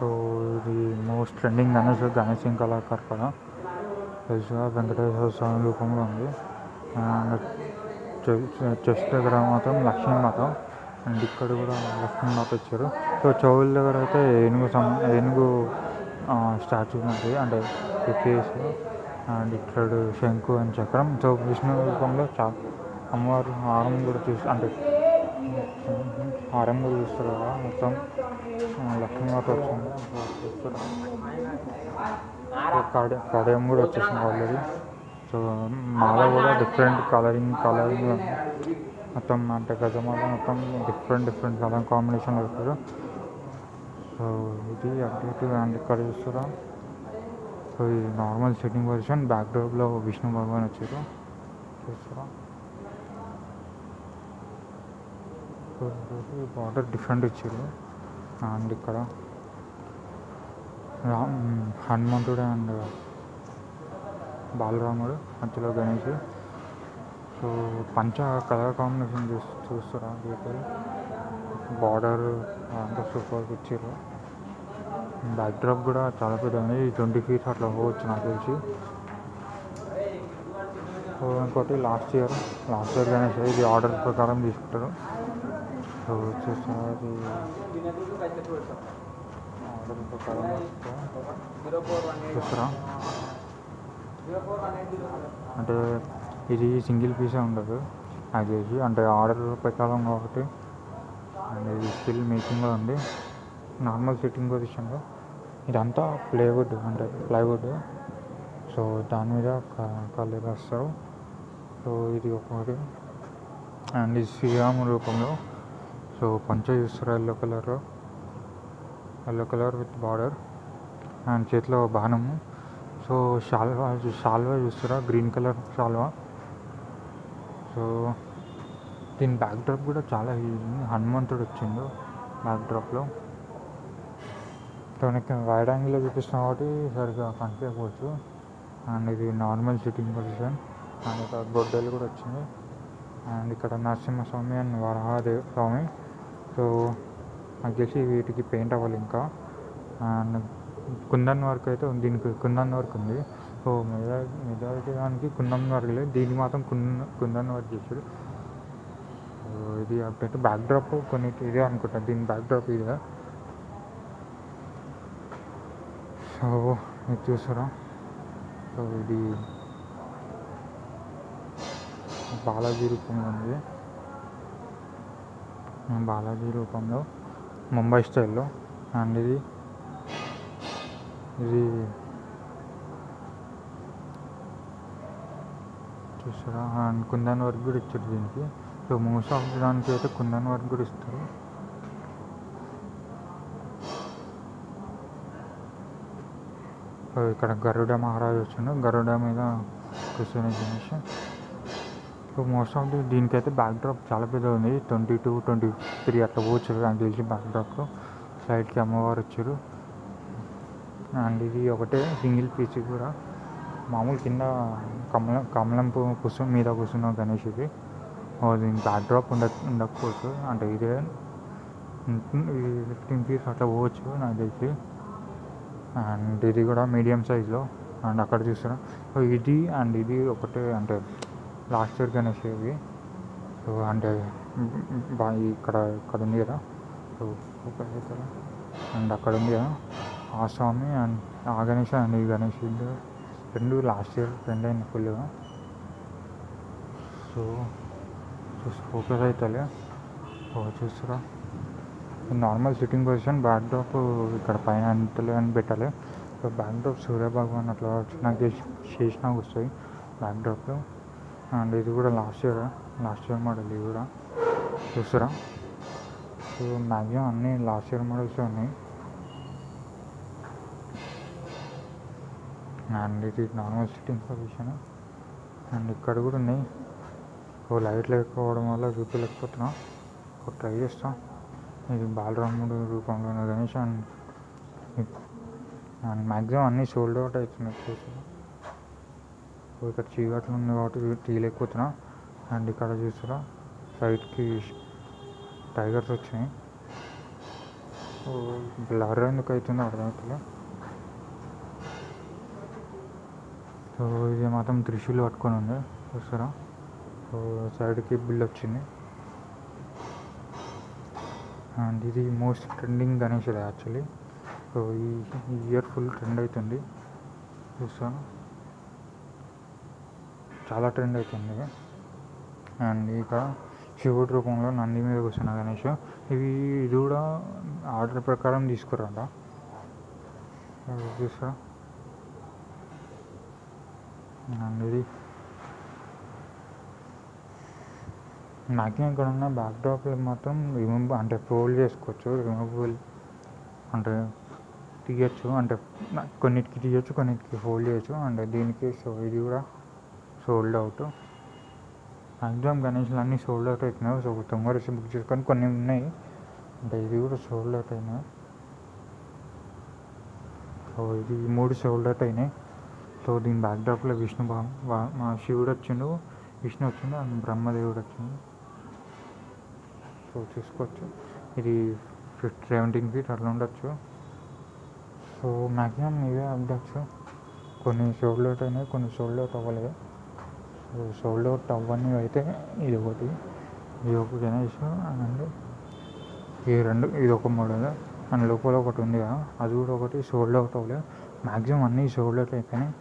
So ఇది most trending Ganesh Singh Kalakar కదా తెలుసుగా వెంకటేశ్వర స్వామి రూపంలో ఉంది. అండ్ చెస్ట్ దగ్గర మాత్రం లక్ష్మీమాత, అండ్ ఇక్కడ కూడా లక్ష్మీమాత ఇచ్చారు. సో చెవుల దగ్గర అయితే ఏనుగు స్టాచ్యూ ఉంది, అంటే ఫేస్. అండ్ ఇక్కడ శంకు అండ్ చక్రం. సో విష్ణు రూపంలో అమ్మవారు హారం కూడా అంటే హారం కూడా చూస్తారు కదా, మొత్తం లక్ష్మీమాత వచ్చింది. కడియం కూడా వచ్చేసింది ఆల్రెడీ. సో మాల కూడా డిఫరెంట్ కలరింగ్ మొత్తం, అంటే గజమాల మొత్తం డిఫరెంట్ కలర్ కాంబినేషన్లో పెట్టారు. సో ఇది అప్డేట్. అండ్ ఇక్కడ చూస్తారా, సో ఇది నార్మల్ సెట్టింగ్ వర్షన్. బ్యాక్డ్రాప్లో విష్ణు భగవాన్ వచ్చారు చూస్తారా. బార్డర్ డిఫరెంట్ ఇచ్చారు. అండ్ ఇక్కడ హనుమంతుడు అండ్ బాలరాముడు, మధ్యలో గణేష్. సో పంచ కలర్ కాంబినేషన్ చూస్తారా, దీపాలు బార్డర్ అంతా సూపర్ ఇచ్చారు. బ్యాక్డ్రాప్ కూడా చాలా పెద్ద ఉంది, 20 feet అట్లా పోవచ్చు నాకు తెలిసి. సో ఇంకోటి లాస్ట్ ఇయర్ గణేష్, ఇది ఆర్డర్ ప్రకారం తీసుకుంటారు. సో చూస్తారా, అది ఆర్డర్ ప్రకారం చూస్తారా. అంటే ఇది సింగిల్ పీసే ఉండదు నాకు తెలిసి, అంటే ఆర్డర్ ప్రకారం కాబట్టి. అండ్ ఇది స్టిల్ మేకింగ్లో ఉంది, నార్మల్ సిట్టింగ్ పొజిషన్లో. ఇదంతా ప్లైవుడ్. సో దాని మీద కళ్ళు వేస్తారు. సో ఇది ఒకటి. అండ్ ఇది శ్రీరాము రూపంలో. సో పంచ చూస్తారు, yellow colour with border, and చేతిలో బాణము. సో షాల్వా చూస్తారా, గ్రీన్ కలర్ షాల్వా. సో దీని బ్యాక్డ్రాప్ కూడా చాలా హనుమంతుడు వచ్చిండు బ్యాక్డ్రాప్లో. సో నాకు వైడ్ యాంగిల్లో చూపిస్తున్నా కాబట్టి సరిగ్గా కనిపించకపోవచ్చు. అండ్ ఇది నార్మల్ సిట్టింగ్ పొజిషన్. అండ్ ఇక్కడ గొడ్డలు కూడా వచ్చింది. అండ్ ఇక్కడ నరసింహస్వామి అండ్ వరహాదేవ్ స్వామి. సో నాకు తెలిసి వీటికి పెయింట్ అవ్వాలి ఇంకా. అండ్ కుందన్ వర్క్ అయితే దీనికి కుందన్ వర్క్ ఉంది. సో మెజారిటీ దానికి కుందన్ వర్క్ లేదు, దీనికి మాత్రం కుందన్ వర్క్ చేశారు. సో ఇది అప్డేట్. బ్యాక్డ్రాప్ కొన్ని ఇదే అనుకుంటా, దీని బ్యాక్డ్రాప్ ఇదే. సో ఇది చూసారా, సో ఇది బాలాజీ రూపంలో ఉంది. బాలాజీ రూపంలో ముంబై స్టైల్లో. అండ్ ఇది చూసారా. అండ్ కుందన్ వర్క్ కూడా ఇచ్చారు దీనికి. సో మోస్ట్ ఆఫ్ దానికి అయితే కుందన్ వర్క్ కూడా ఇస్తారు. సో ఇక్కడ గరుడ మహారాజు వచ్చిండు, గరుడ మీద కూర్చొని గణేష్. సో మోస్ట్ ఆఫ్ దీనికైతే బ్యాక్డ్రాప్ చాలా పెద్ద ఉంది, 22-23 అట్లా పోవచ్చు నాకు తెలిసి బ్యాక్డ్రాప్లో. సైడ్కి అమ్మవారు వచ్చారు. అండ్ ఇది ఒకటే సింగిల్ పీస్ కూడా, మామూలు కింద కమలం మీద కూర్చున్న గణేష్ ఇది. దీనికి బ్యాక్డ్రాప్ ఉండకపోవచ్చు, అంటే ఇదే 15 feet అట్లా పోవచ్చు నాకు తెలిసి. అండ్ ఇది కూడా మీడియం సైజులో. అండ్ అక్కడ చూస్తున్నా, సో ఇది ఒకటే, అంటే లాస్ట్ ఇయర్ గణేష్ ఇవి. సో అంటే ఇక్కడ ఉంది కదా, సో కదా. అండ్ అక్కడ ఉంది కదా ఆ స్వామి, అండ్ ఆ గణేష్ అండ్ ఈ గణేష్ రెండు లాస్ట్ ఇయర్ ట్రెండ్ అయిన ఫుల్గా. సో ఫోకస్ అవుతుంది. చూస్తారా, నార్మల్ సిట్టింగ్ పొజిషన్. బ్యాక్డ్రాప్ ఇక్కడ పైన అంతలే అని పెట్టాలి. సో బ్యాక్డ్రాప్ సూర్యభగవాన్ అట్లా నాకు చేసినాక వస్తాయి బ్యాక్డ్రాప్లో. అండ్ ఇది కూడా లాస్ట్ ఇయర్ మోడల్. ఇది కూడా చూస్తారా. సో మ్యాక్సిమం అన్నీ లాస్ట్ ఇయర్ మోడల్స్ ఉన్నాయి. అండ్ ఇది నార్మల్ సిట్టింగ్ పొజిషన్. అండ్ ఇక్కడ కూడా ఉన్నాయి. ఓ లైట్ లేకపోవడం వల్ల చూపించలేకపోతున్నా, ట్రై చేస్తా. ఇది బాలరాముడు రూపంలో ఉన్న గణేష్. అండ్ మ్యాక్సిమం అన్నీ సోల్డ్ అవుట్ అవుతున్నాయి చూసారా. సో ఇక్కడ చీకట్లు ఉంది కాబట్టి తీయలేకపోతున్నా. అండ్ ఇక్కడ చూసారా, సైడ్కి టైగర్స్ వచ్చినాయి. సో బ్లర్ ఎందుకు అవుతుందో అర్థమవుతుందా. సో ఇది మాత్రం త్రిశూల్ పట్టుకొని ఉంది చూస్తారా. సో సైడ్కి బిల్ వచ్చింది. అండ్ ఇది మోస్ట్ ట్రెండింగ్ గణేష్ ఇది యాక్చువల్లీ. సో ఈ ఇయర్ ఫుల్ ట్రెండ్ అవుతుంది చూస్తాను, చాలా ట్రెండ్ అవుతుంది. అండ్ ఇక శివుడి రూపంలో నంది మీద కూర్చున్న గణేష్. ఇది కూడా ఆర్డర్ ప్రకారం తీసుకురంట చూసా. అండ్ ఇది మ్యాక్సిమం ఇక్కడ ఉన్న బ్యాక్ డ్రాప్లో మాత్రం రిమూవ్ అంటే ఫోల్డ్ చేసుకోవచ్చు, రిమూవబుల్ అంటే తీయచ్చు, అంటే కొన్నిటికి తీయచ్చు కొన్నిటికి ఫోల్డ్ చేయొచ్చు. అండ్ దీనికి సో ఇది కూడా సోల్డ్ అవుట్. మ్యాక్సిమం గణేష్లు అన్నీ సోల్డ్ అవుట్ అవుతున్నాయి. సో తొందరగా బుక్ చేసుకొని కొన్ని ఉన్నాయి, అంటే ఇది కూడా సోల్డ్ అవుట్ అయినాయి. సో ఇది 3 సోల్డ్ అవుట్ అయినాయి. సో దీని బ్యాక్ డ్రాప్లో విష్ణు మా శివుడు వచ్చిండు, విష్ణు వచ్చిండు అండ్ బ్రహ్మదేవుడు వచ్చిండు. సో చూసుకోవచ్చు ఇది 17 feet అట్లా ఉండొచ్చు. సో మ్యాక్సిమం ఇవే అప్డేట్స్. కొన్ని సోల్డ్ అవుట్ అయినాయి, కొన్ని సోల్డ్ అవుట్ అవ్వలేదు. సో సోల్డ్ అవుట్ అవ్వని అయితే ఇది ఒకటి, ఇది ఒక గణేష్. అండ్ ఈ రెండు ఇది ఒక మోడల్. అండ్ లోపల ఒకటి ఉంది కదా అది కూడా ఒకటి సోల్డ్ అవుట్ అవ్వలేదు. మ్యాక్సిమం అన్నీ సోల్డ్ అవుట్ అయిపోయినాయి.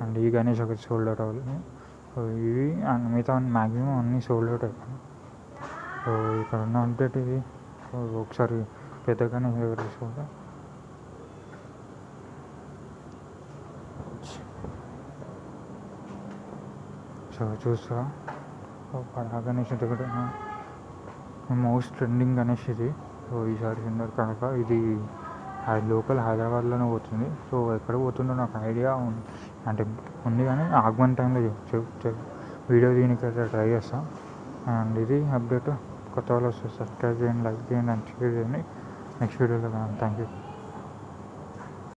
అండ్ ఈ గణేష్ ఒకటి సోల్డ్ అవుట్ అవ్వలేదు. సో ఇవి అండ్ మిగతా మ్యాక్సిమం అన్నీ సోల్డ్ అవుట్ అయిపోయినాయి. సో ఇక్కడ ఉన్న అప్డేట్ ఇది. సో ఒకసారి పెద్దగానే తీసుకుంటా. సో చూస్తా గణేష్ దగ్గర మోస్ట్ ట్రెండింగ్ గణేష్ ఇది. సో ఈసారి సుందర్ కనుక ఇది లోకల్ హైదరాబాద్లోనే పోతుంది. సో ఎక్కడ పోతుందో నాకు ఐడియా అంటే ఉంది కానీ ఆగమన్ టైంలో వీడియో దీనికి ట్రై చేస్తాను. అండ్ ఇది అప్డేట్. కొత్త వాళ్ళు వస్తే సబ్స్క్రైబ్ చేయండి, లైక్ చేయండి అండ్ షేర్ చేయండి. నెక్స్ట్ వీడియోలో థ్యాంక్ యూ.